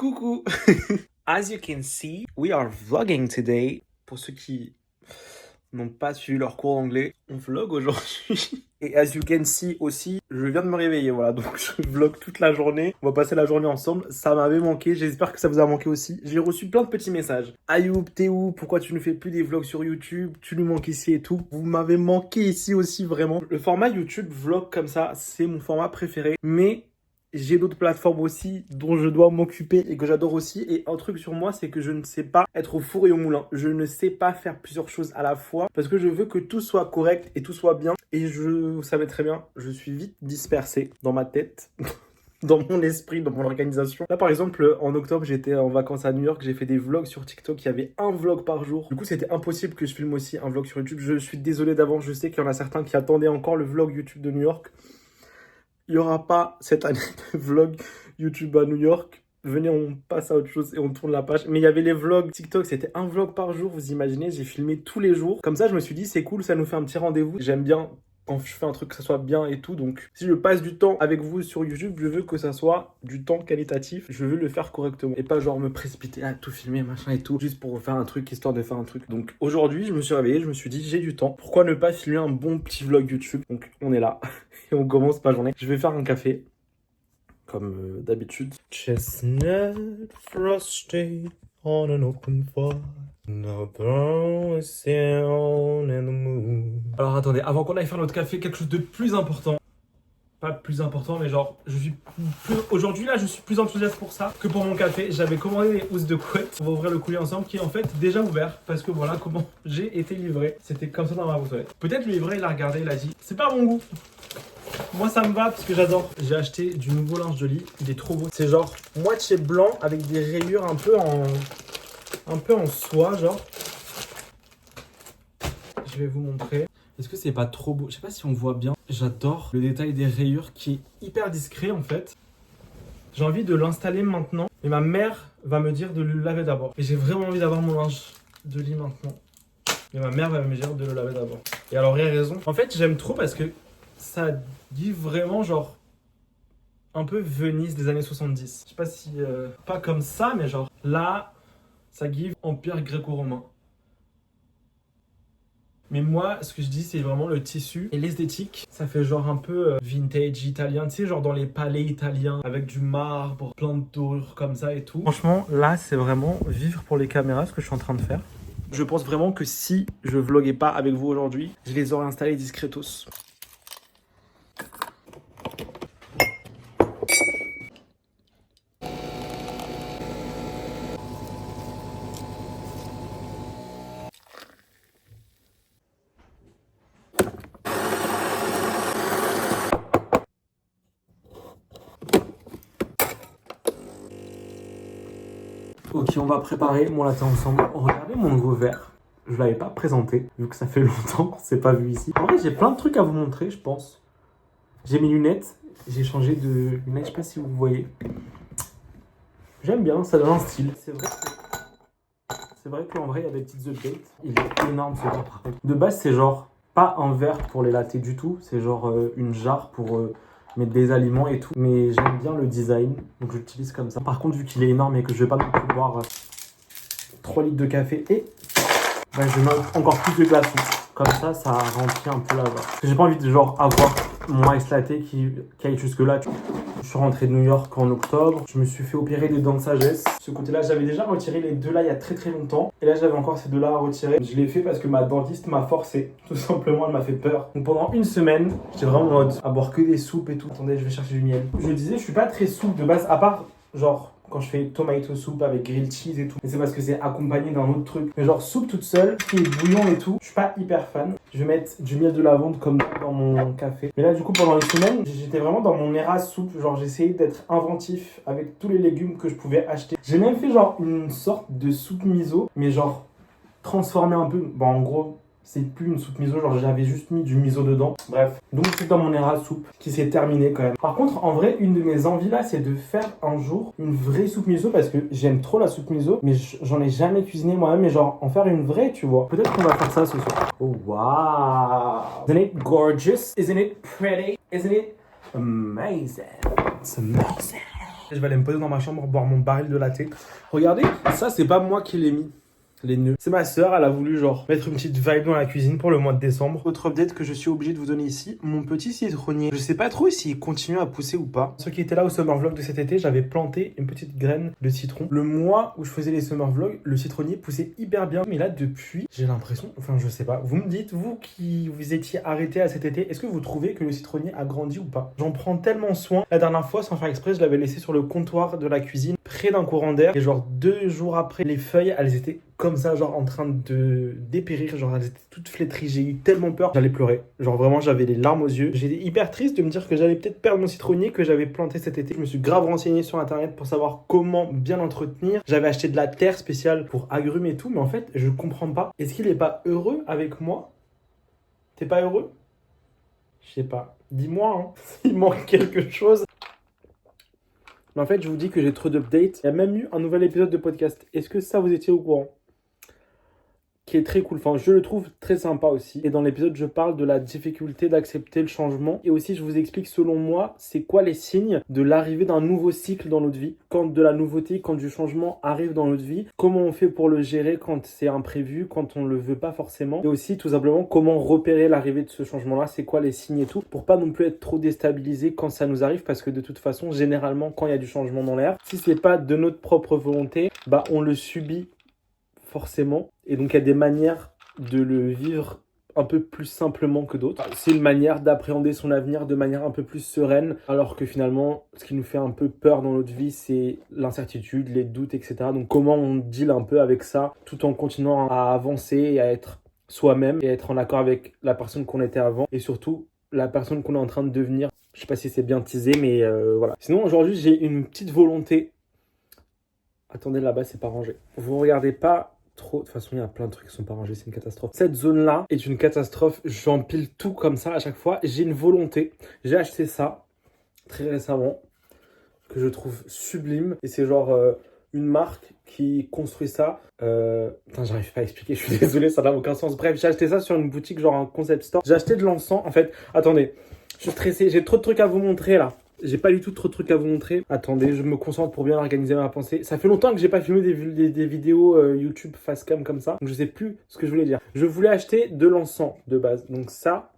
Coucou. As you can see, we are vlogging today. Pour ceux qui n'ont pas suivi leur cours d'anglais, on vlog aujourd'hui. Et as you can see aussi, je viens de me réveiller, voilà, donc je vlog toute la journée. On va passer la journée ensemble. Ça m'avait manqué, j'espère que ça vous a manqué aussi. J'ai reçu plein de petits messages. Ayoub, t'es où? Pourquoi tu ne fais plus des vlogs sur YouTube? Tu nous manques ici et tout. Vous m'avez manqué ici aussi, vraiment. Le format YouTube vlog comme ça, c'est mon format préféré. Mais j'ai d'autres plateformes aussi dont je dois m'occuper et que j'adore aussi. Et un truc sur moi, c'est que je ne sais pas être au four et au moulin. Je ne sais pas faire plusieurs choses à la fois parce que je veux que tout soit correct et tout soit bien. Et vous savez très bien, je suis vite dispersé dans ma tête. Dans mon esprit, dans mon organisation. Là, par exemple, en octobre, j'étais en vacances à New York. J'ai fait des vlogs sur TikTok. Il y avait un vlog par jour. Du coup, c'était impossible que je filme aussi un vlog sur YouTube. Je suis désolé d'avance. Je sais qu'il y en a certains qui attendaient encore le vlog YouTube de New York. Il n'y aura pas cette année de vlog YouTube à New York. Venez, on passe à autre chose et on tourne la page. Mais il y avait les vlogs TikTok, c'était un vlog par jour, vous imaginez, j'ai filmé tous les jours. Comme ça, je me suis dit, c'est cool, ça nous fait un petit rendez-vous. J'aime bien quand je fais un truc que ça soit bien et tout. Donc, si je passe du temps avec vous sur YouTube, je veux que ça soit du temps qualitatif. Je veux le faire correctement. Et pas genre me précipiter à tout filmer, machin et tout, juste pour faire un truc, histoire de faire un truc. Donc, aujourd'hui, je me suis réveillé, je me suis dit, j'ai du temps. Pourquoi ne pas filmer un bon petit vlog YouTube? Donc, on est là. Et on commence ma journée. Je vais faire un café, comme d'habitude. Chestnut frosty on an open fire. No brown is down in the moon. Alors attendez, avant qu'on aille faire notre café, quelque chose de plus important. Pas plus important, mais genre, aujourd'hui là, je suis plus enthousiaste pour ça que pour mon café. J'avais commandé des housses de couette. On va ouvrir le courrier ensemble, qui est en fait déjà ouvert, parce que voilà comment j'ai été livré. C'était comme ça dans ma boîte aux lettres. Peut-être le livré, il a regardé, il a dit, c'est pas à mon goût. Moi ça me va parce que j'adore. J'ai acheté du nouveau linge de lit, il est trop beau. C'est genre moitié blanc avec des rayures un peu en soie genre. Je vais vous montrer. Est-ce que c'est pas trop beau? Je sais pas si on voit bien. J'adore le détail des rayures qui est hyper discret en fait. J'ai envie de l'installer maintenant. Mais ma mère va me dire de le laver d'abord. Et j'ai vraiment envie d'avoir mon linge de lit maintenant. Mais ma mère va me dire de le laver d'abord. Et alors il y a raison. En fait j'aime trop parce que ça dit vraiment genre un peu Venise des années 70. Je sais pas si pas comme ça, mais genre là ça give empire gréco-romain. Mais moi, ce que je dis, c'est vraiment le tissu et l'esthétique. Ça fait genre un peu vintage italien, tu sais, genre dans les palais italiens, avec du marbre, plein de dorures comme ça et tout. Franchement, là, c'est vraiment vivre pour les caméras, ce que je suis en train de faire. Je pense vraiment que si je vloguais pas avec vous aujourd'hui, je les aurais installés discretos. Ok, on va préparer mon latte ensemble. Regardez mon nouveau verre. Je ne l'avais pas présenté, vu que ça fait longtemps qu'on ne s'est pas vu ici. En vrai, j'ai plein de trucs à vous montrer, je pense. J'ai mes lunettes. J'ai changé de lunettes, je ne sais pas si vous voyez. J'aime bien, ça donne un style. C'est vrai qu'en vrai, il y a des petites updates. Il est énorme ce verre, par contre. De base, c'est genre pas un verre pour les lattés du tout. C'est genre une jarre pour mettre des aliments et tout. Mais j'aime bien le design, donc je l'utilise comme ça. Par contre, vu qu'il est énorme et que je vais pas non plus boire 3 litres de café et je mets encore plus de glaçons. Comme ça remplit un peu la barre. Parce que j'ai pas envie de genre avoir mon ice latte qui aille jusque là. Je suis rentré de New York en octobre. Je me suis fait opérer des dents de sagesse. Ce côté-là, j'avais déjà retiré les deux là il y a très très longtemps. Et là, j'avais encore ces deux là à retirer. Je l'ai fait parce que ma dentiste m'a forcé. Tout simplement, elle m'a fait peur. Donc pendant une semaine, j'étais vraiment en mode à boire que des soupes et tout. Attendez, je vais chercher du miel. Je disais, je suis pas très soupe de base, à part genre quand je fais tomato soup avec grilled cheese et tout. Et c'est parce que c'est accompagné d'un autre truc. Mais genre soupe toute seule, qui est bouillon et tout, je suis pas hyper fan. Je vais mettre du miel de lavande comme dans mon café. Mais là du coup pendant une semaine, j'étais vraiment dans mon era soupe. Genre j'essayais d'être inventif avec tous les légumes que je pouvais acheter. J'ai même fait genre une sorte de soupe miso, mais genre transformé un peu. Bon en gros, c'est plus une soupe miso, genre j'avais juste mis du miso dedans. Bref, donc c'est dans mon era soupe qui s'est terminé quand même. Par contre, en vrai, une de mes envies là, c'est de faire un jour une vraie soupe miso parce que j'aime trop la soupe miso, mais j'en ai jamais cuisiné moi-même, mais genre en faire une vraie, tu vois. Peut-être qu'on va faire ça ce soir. Oh wow! Isn't it gorgeous? Isn't it pretty? Isn't it amazing? It's amazing. Je vais aller me poser dans ma chambre, boire mon baril de latte. Regardez, ça c'est pas moi qui l'ai mis. Les nœuds. C'est ma sœur, elle a voulu genre mettre une petite vibe dans la cuisine pour le mois de décembre. Autre update que je suis obligé de vous donner ici, mon petit citronnier. Je sais pas trop s'il continue à pousser ou pas. Ceux qui étaient là au summer vlog de cet été, j'avais planté une petite graine de citron. Le mois où je faisais les summer vlogs, le citronnier poussait hyper bien. Mais là depuis, j'ai l'impression, enfin je sais pas, vous me dites, vous qui vous étiez arrêté à cet été, est-ce que vous trouvez que le citronnier a grandi ou pas? J'en prends tellement soin. La dernière fois, sans faire exprès, je l'avais laissé sur le comptoir de la cuisine, près d'un courant d'air. Et genre 2 jours après, les feuilles, elles étaient comme ça, genre en train de dépérir, genre elles étaient toutes flétries, j'ai eu tellement peur, j'allais pleurer, genre vraiment j'avais les larmes aux yeux. J'étais hyper triste de me dire que j'allais peut-être perdre mon citronnier que j'avais planté cet été. Je me suis grave renseigné sur internet pour savoir comment bien l'entretenir. J'avais acheté de la terre spéciale pour agrumes et tout, mais en fait je comprends pas. Est-ce qu'il est pas heureux avec moi? T'es pas heureux? Je sais pas, dis-moi hein, s'il manque quelque chose. Mais en fait je vous dis que j'ai trop d'updates. Il y a même eu un nouvel épisode de podcast. Est-ce que ça vous étiez au courant? Qui est très cool, enfin je le trouve très sympa aussi. Et dans l'épisode je parle de la difficulté d'accepter le changement. Et aussi je vous explique selon moi c'est quoi les signes de l'arrivée d'un nouveau cycle dans notre vie. Quand de la nouveauté, quand du changement arrive dans notre vie, comment on fait pour le gérer quand c'est imprévu, quand on le veut pas forcément. Et aussi tout simplement comment repérer l'arrivée de ce changement là, c'est quoi les signes et tout. Pour pas non plus être trop déstabilisé quand ça nous arrive. Parce que de toute façon généralement quand il y a du changement dans l'air, si c'est pas de notre propre volonté, bah on le subit forcément. Et donc il y a des manières de le vivre un peu plus simplement que d'autres. C'est une manière d'appréhender son avenir de manière un peu plus sereine, alors que finalement, ce qui nous fait un peu peur dans notre vie, c'est l'incertitude, les doutes, etc. Donc comment on deal un peu avec ça, tout en continuant à avancer et à être soi-même, et à être en accord avec la personne qu'on était avant, et surtout la personne qu'on est en train de devenir. Je sais pas si c'est bien teasé, mais voilà. Sinon, aujourd'hui, j'ai une petite volonté. Attendez, là-bas, c'est pas rangé. Vous regardez pas trop, de toute façon il y a plein de trucs qui sont pas rangés, c'est une catastrophe. Cette zone là est une catastrophe, j'empile tout comme ça à chaque fois. J'ai une volonté, j'ai acheté ça très récemment que je trouve sublime et c'est genre une marque qui construit ça. Putain, j'arrive pas à expliquer, je suis désolé, ça n'a aucun sens. Bref, j'ai acheté ça sur une boutique, genre un concept store. J'ai acheté de l'encens en fait. Attendez, je suis stressé, j'ai trop de trucs à vous montrer là. J'ai pas du tout trop de trucs à vous montrer. Attendez, je me concentre pour bien organiser ma pensée. Ça fait longtemps que j'ai pas filmé des vidéos YouTube face cam comme ça. Donc je sais plus ce que je voulais dire. Je voulais acheter de l'encens de base. Donc ça,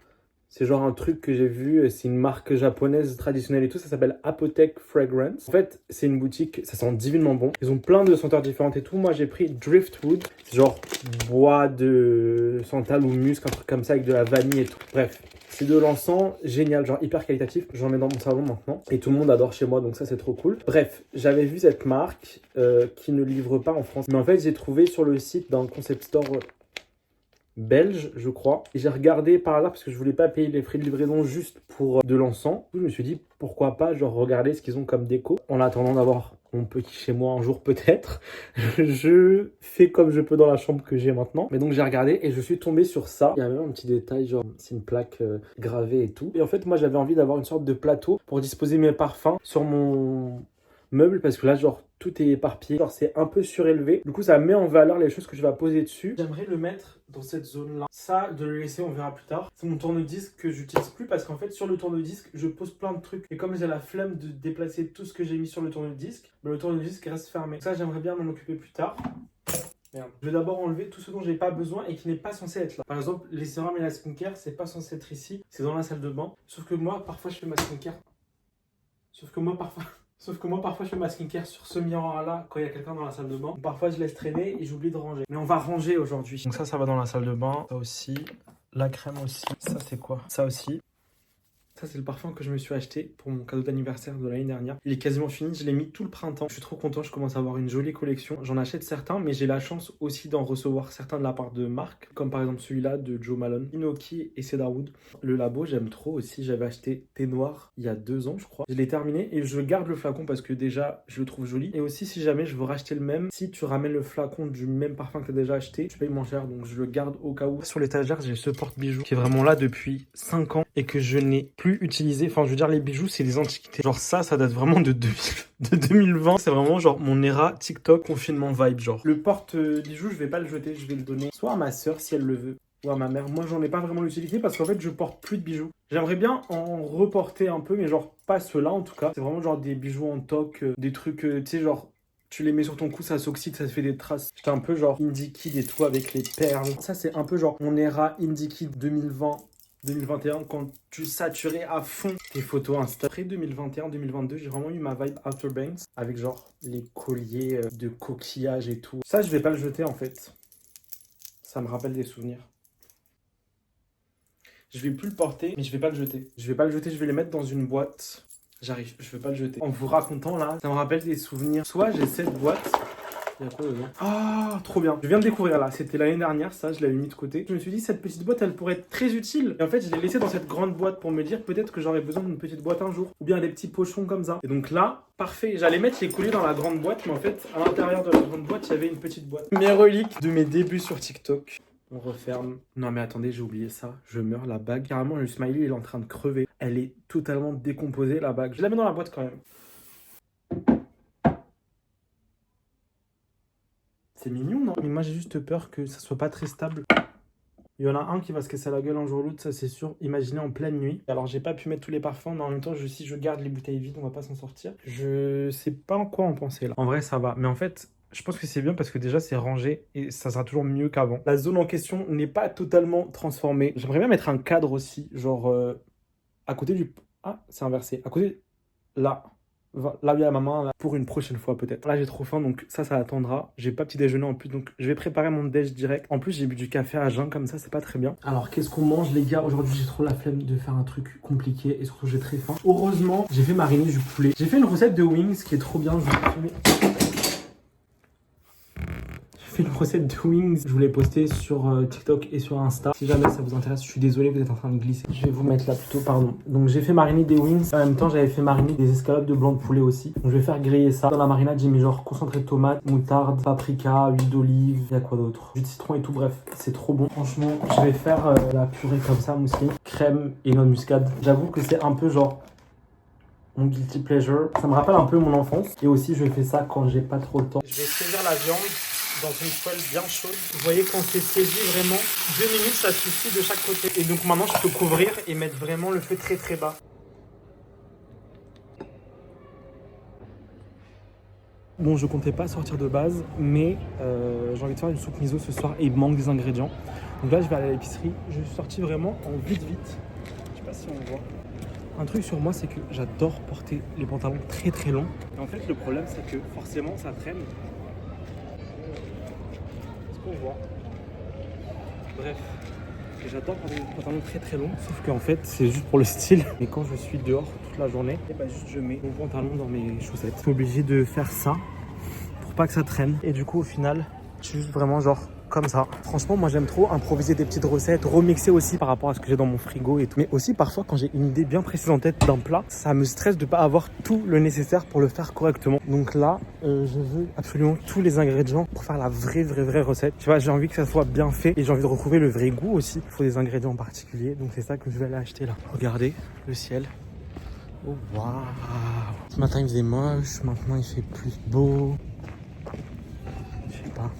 c'est genre un truc que j'ai vu. C'est une marque japonaise traditionnelle et tout. Ça s'appelle Apotheke Fragrance. En fait, c'est une boutique. Ça sent divinement bon. Ils ont plein de senteurs différentes et tout. Moi, j'ai pris Driftwood. C'est genre bois de santal ou musc, un truc comme ça avec de la vanille et tout. Bref. C'est de l'encens génial, genre hyper qualitatif. J'en mets dans mon salon maintenant. Et tout le monde adore chez moi, donc ça c'est trop cool. Bref, j'avais vu cette marque qui ne livre pas en France. Mais en fait, j'ai trouvé sur le site d'un concept store belge, je crois. Et j'ai regardé par hasard parce que je voulais pas payer les frais de livraison juste pour de l'encens. Je me suis dit, pourquoi pas, genre regarder ce qu'ils ont comme déco. En attendant d'avoir mon petit chez moi un jour peut-être. Je fais comme je peux dans la chambre que j'ai maintenant. Mais donc j'ai regardé et je suis tombé sur ça. Il y a même un petit détail, genre c'est une plaque gravée et tout. Et en fait, moi j'avais envie d'avoir une sorte de plateau pour disposer mes parfums sur mon meuble parce que là genre tout est éparpillé, genre c'est un peu surélevé, du coup ça met en valeur les choses que je vais poser dessus. J'aimerais le mettre dans cette zone là, ça de le laisser on verra plus tard. C'est mon tourne-disque que j'utilise plus parce qu'en fait sur le tourne-disque je pose plein de trucs et comme j'ai la flemme de déplacer tout ce que j'ai mis sur le tourne-disque, bah, le tourne-disque reste fermé. Ça j'aimerais bien m'en occuper plus tard. Merde. Je vais d'abord enlever tout ce dont j'ai pas besoin et qui n'est pas censé être là. Par exemple les sérums et la skincare c'est pas censé être ici, c'est dans la salle de bain. Sauf que moi parfois je fais ma skincare. Sauf que moi parfois je fais ma skincare sur ce miroir-là quand il y a quelqu'un dans la salle de bain. Parfois je laisse traîner et j'oublie de ranger. Mais on va ranger aujourd'hui. Donc ça va dans la salle de bain. Ça aussi. La crème aussi. Ça c'est quoi? Ça aussi. Ça, c'est le parfum que je me suis acheté pour mon cadeau d'anniversaire de l'année dernière. Il est quasiment fini, je l'ai mis tout le printemps. Je suis trop content, je commence à avoir une jolie collection. J'en achète certains, mais j'ai la chance aussi d'en recevoir certains de la part de marques, comme par exemple celui-là de Joe Malone, Inoki et Cedarwood. Le labo, j'aime trop aussi. J'avais acheté Thé Noir il y a 2 ans, je crois. Je l'ai terminé et je garde le flacon parce que déjà, je le trouve joli. Et aussi, si jamais je veux racheter le même, si tu ramènes le flacon du même parfum que tu as déjà acheté, tu payes moins cher, donc je le garde au cas où. Sur l'étagère, j'ai ce porte-bijoux qui est vraiment là depuis 5 ans et que je n'ai plus utilisé. Enfin, je veux dire, les bijoux, c'est des antiquités. Genre ça date vraiment de 2020. C'est vraiment genre mon era TikTok confinement vibe, genre. Le porte-bijoux, je vais pas le jeter, je vais le donner soit à ma sœur si elle le veut. ou à ma mère. Moi, j'en ai pas vraiment l'utilité parce qu'en fait, je porte plus de bijoux. J'aimerais bien en reporter un peu, mais genre pas ceux-là en tout cas. C'est vraiment genre des bijoux en toc, des trucs, tu sais, genre tu les mets sur ton cou, ça s'oxyde, ça se fait des traces. J'étais un peu genre indie kid et tout avec les perles. Ça, c'est un peu genre mon era indie kid 2020-2021 quand tu saturais à fond tes photos Insta. Après 2021-2022, j'ai vraiment eu ma vibe Outer Banks avec genre les colliers de coquillages et tout. Ça, je vais pas le jeter en fait. Ça me rappelle des souvenirs. Je vais plus le porter, mais je vais pas le jeter. Je vais pas le jeter, je vais les mettre dans une boîte. J'arrive, je vais pas le jeter. En vous racontant là, ça me rappelle des souvenirs. Soit j'ai cette boîte. Il y a quoi dedans? Ah, trop bien. Je viens de découvrir là. C'était l'année dernière, ça, je l'avais mis de côté. Je me suis dit, cette petite boîte, elle pourrait être très utile. Et en fait, je l'ai laissée dans cette grande boîte pour me dire peut-être que j'aurais besoin d'une petite boîte un jour. Ou bien des petits pochons comme ça. Et donc là, parfait. J'allais mettre les colliers dans la grande boîte, mais en fait, à l'intérieur de la grande boîte, il y avait une petite boîte. Mes reliques de mes débuts sur TikTok. On referme. Non mais attendez, j'ai oublié ça. Je meurs, la bague. Carrément, le smiley, il est en train de crever. Elle est totalement décomposée, la bague. Je la mets dans la boîte quand même. C'est mignon, non? Mais moi, j'ai juste peur que ça soit pas très stable. Il y en a un qui va se casser la gueule un jour ou l'autre, ça c'est sûr. Imaginez en pleine nuit. Alors, j'ai pas pu mettre tous les parfums, mais en même temps, si je garde les bouteilles vides, on va pas s'en sortir. Je sais pas en quoi en penser là. En vrai, ça va. Mais en fait, je pense que c'est bien parce que déjà c'est rangé et ça sera toujours mieux qu'avant. La zone en question n'est pas totalement transformée. J'aimerais bien mettre un cadre aussi, genre à côté du... Ah, c'est inversé. À côté... Là. Là où il y a ma main, là, pour une prochaine fois peut-être. Là j'ai trop faim donc ça attendra. J'ai pas petit déjeuner en plus donc je vais préparer mon déj direct. En plus j'ai bu du café à jeun comme ça, c'est pas très bien. Alors qu'est-ce qu'on mange les gars? Aujourd'hui j'ai trop la flemme de faire un truc compliqué et surtout j'ai très faim. Heureusement j'ai fait mariner du poulet. J'ai fait une recette de wings qui est trop bien. Je vais filmer. Une recette de wings, je voulais poster sur TikTok et sur Insta. Si jamais ça vous intéresse, je suis désolé, vous êtes en train de glisser. Je vais vous mettre là plutôt, pardon. Donc j'ai fait mariner des wings. En même temps, j'avais fait mariner des escalopes de blanc de poulet aussi. Donc je vais faire griller ça. Dans la marinade, j'ai mis genre concentré de tomate, moutarde, paprika, huile d'olive. Il y a quoi d'autre? Jus de citron et tout, bref. C'est trop bon. Franchement, je vais faire la purée comme ça, mousseline, crème et noix de muscade. J'avoue que c'est un peu genre mon guilty pleasure. Ça me rappelle un peu mon enfance. Et aussi, je fais ça quand j'ai pas trop le temps. Je vais saisir la viande dans une poêle bien chaude. Vous voyez quand c'est saisi vraiment, 2 minutes ça suffit de chaque côté. Et donc maintenant je peux couvrir et mettre vraiment le feu très très bas. Bon, je comptais pas sortir de base, mais j'ai envie de faire une soupe miso ce soir et il me manque des ingrédients. Donc là je vais aller à l'épicerie. Je suis sorti vraiment en vite. Je sais pas si on voit. Un truc sur moi, c'est que j'adore porter les pantalons très très longs. Et en fait le problème c'est que forcément ça traîne. Voit. Bref, j'adore porter des pantalons très très longs, sauf qu'en fait c'est juste pour le style. Mais quand je suis dehors toute la journée, et bah juste je mets mon pantalon dans mes chaussettes. Je suis obligé de faire ça pour pas que ça traîne. Et du coup au final, je suis juste vraiment genre comme ça. Franchement, moi j'aime trop improviser des petites recettes, remixer aussi par rapport à ce que j'ai dans mon frigo et tout. Mais aussi parfois quand j'ai une idée bien précise en tête d'un plat, ça me stresse de pas avoir tout le nécessaire pour le faire correctement. Donc là, je veux absolument tous les ingrédients pour faire la vraie recette. Tu vois, j'ai envie que ça soit bien fait et j'ai envie de retrouver le vrai goût aussi. Il faut des ingrédients particuliers, donc c'est ça que je vais aller acheter là. Regardez le ciel. Oh waouh! Ce matin il faisait moche, maintenant il fait plus beau. Je sais pas.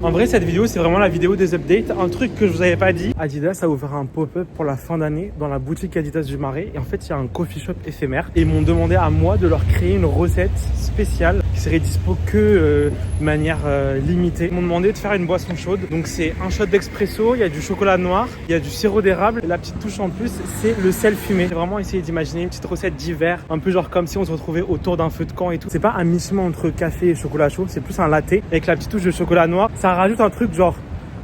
En vrai, cette vidéo, c'est vraiment la vidéo des updates. Un truc que je vous avais pas dit, Adidas a ouvert un pop-up pour la fin d'année dans la boutique Adidas du Marais. Et en fait, il y a un coffee shop éphémère. Et ils m'ont demandé à moi de leur créer une recette spéciale qui serait dispo que de manière limitée. Ils m'ont demandé de faire une boisson chaude. Donc c'est un shot d'expresso, il y a du chocolat noir, il y a du sirop d'érable. Et la petite touche en plus, c'est le sel fumé. J'ai vraiment essayé d'imaginer une petite recette d'hiver, un peu genre comme si on se retrouvait autour d'un feu de camp et tout. C'est pas un mi-chemin entre café et chocolat chaud, c'est plus un latte avec la petite touche de chocolat noir. Ça rajoute un truc genre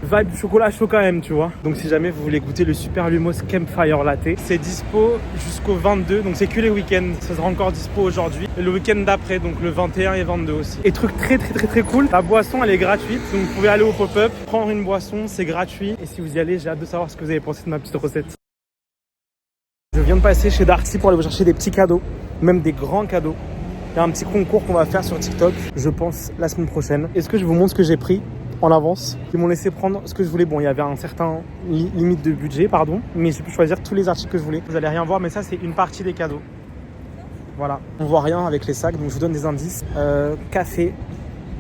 vibe chocolat chaud quand même, tu vois. Donc si jamais vous voulez goûter le Super Lumos Campfire Latte, c'est dispo jusqu'au 22, donc c'est que les week-ends. Ça sera encore dispo aujourd'hui et le week-end d'après, donc le 21 et 22 aussi. Et truc très cool, la boisson elle est gratuite, donc vous pouvez aller au pop-up, prendre une boisson, c'est gratuit. Et si vous y allez, j'ai hâte de savoir ce que vous avez pensé de ma petite recette. Je viens de passer chez Darty pour aller vous chercher des petits cadeaux, même des grands cadeaux. Il y a un petit concours qu'on va faire sur TikTok, je pense la semaine prochaine. Est-ce que je vous montre ce que j'ai pris en avance? Ils m'ont laissé prendre ce que je voulais. Bon, il y avait un certain limite de budget, pardon, mais j'ai pu choisir tous les articles que je voulais. Vous allez rien voir, mais ça c'est une partie des cadeaux. Voilà, on voit rien avec les sacs, donc je vous donne des indices. Café,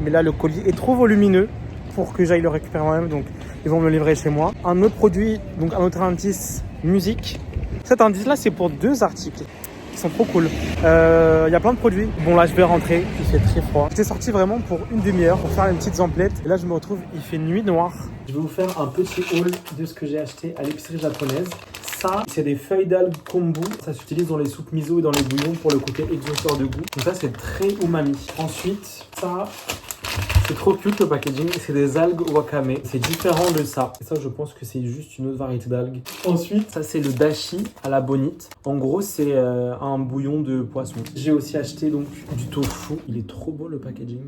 mais là le colis est trop volumineux pour que j'aille le récupérer moi-même, donc ils vont me le livrer chez moi. Un autre produit, donc un autre indice, musique. Cet indice-là, c'est pour 2 articles qui sont trop cool. Il y a plein de produits. Bon, là, je vais rentrer, il fait très froid. J'étais sorti vraiment pour une demi-heure pour faire une petite emplette. Et là, je me retrouve, il fait nuit noire. Je vais vous faire un petit haul de ce que j'ai acheté à l'épicerie japonaise. Ça, c'est des feuilles d'algues kombu. Ça s'utilise dans les soupes miso et dans les bouillons pour le côté exhausteur de goût. Donc ça, c'est très umami. Ensuite, ça, c'est trop cute le packaging. C'est des algues wakame. C'est différent de ça. Et ça, je pense que c'est juste une autre variété d'algues. Ensuite, ça, c'est le dashi à la bonite. En gros, c'est un bouillon de poisson. J'ai aussi acheté donc du tofu. Il est trop beau le packaging.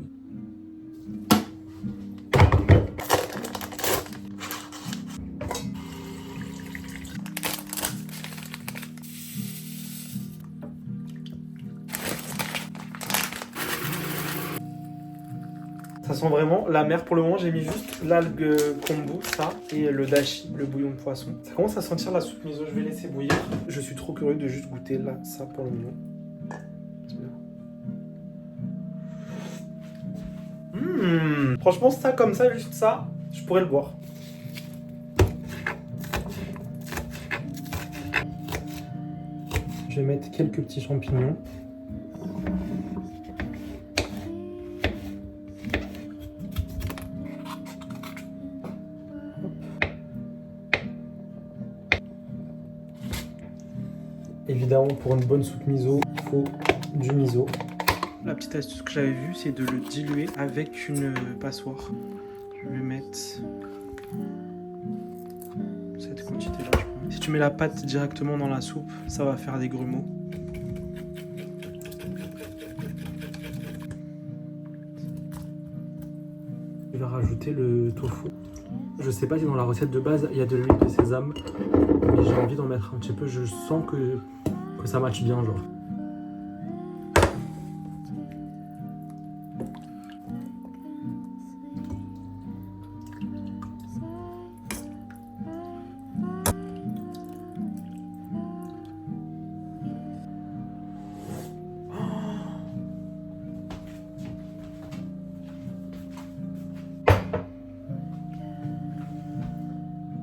Ça sent vraiment la mer. Pour le moment, j'ai mis juste l'algue kombu, ça, et le dashi, le bouillon de poisson. Ça commence à sentir la soupe miso. Je vais laisser bouillir. Je suis trop curieux de juste goûter là, ça pour le moment. Franchement, ça comme ça, juste ça, je pourrais le boire. Je vais mettre quelques petits champignons. Évidemment, pour une bonne soupe miso, il faut du miso. La petite astuce que j'avais vue, c'est de le diluer avec une passoire. Je vais mettre cette quantité-là, je crois. Si tu mets la pâte directement dans la soupe, ça va faire des grumeaux. Je vais rajouter le tofu. Je sais pas si dans la recette de base, il y a de l'huile de sésame, mais j'ai envie d'en mettre un petit peu. Je sens que ça matche bien, genre.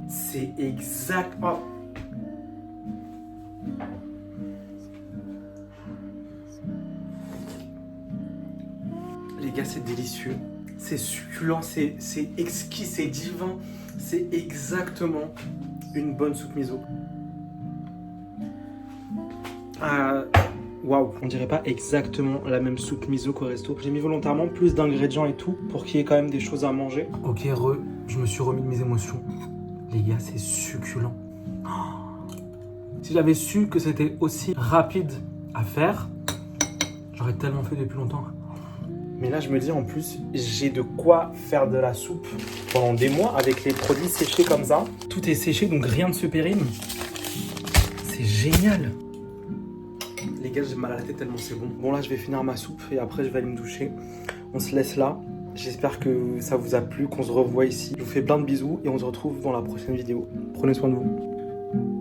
C'est exact. Oh. Les gars, c'est délicieux. C'est succulent, c'est exquis, c'est divin. C'est exactement une bonne soupe miso. Waouh, on dirait pas exactement la même soupe miso qu'au resto. J'ai mis volontairement plus d'ingrédients et tout pour qu'il y ait quand même des choses à manger. Ok, je me suis remis de mes émotions. Les gars, c'est succulent. Oh. Si j'avais su que c'était aussi rapide à faire, j'aurais tellement fait depuis longtemps. Mais là, je me dis, en plus, j'ai de quoi faire de la soupe pendant des mois avec les produits séchés comme ça. Tout est séché, donc rien ne se périme. C'est génial. Les gars, j'ai mal à la tête tellement c'est bon. Bon, là, je vais finir ma soupe et après, je vais aller me doucher. On se laisse là. J'espère que ça vous a plu, qu'on se revoit ici. Je vous fais plein de bisous et on se retrouve dans la prochaine vidéo. Prenez soin de vous.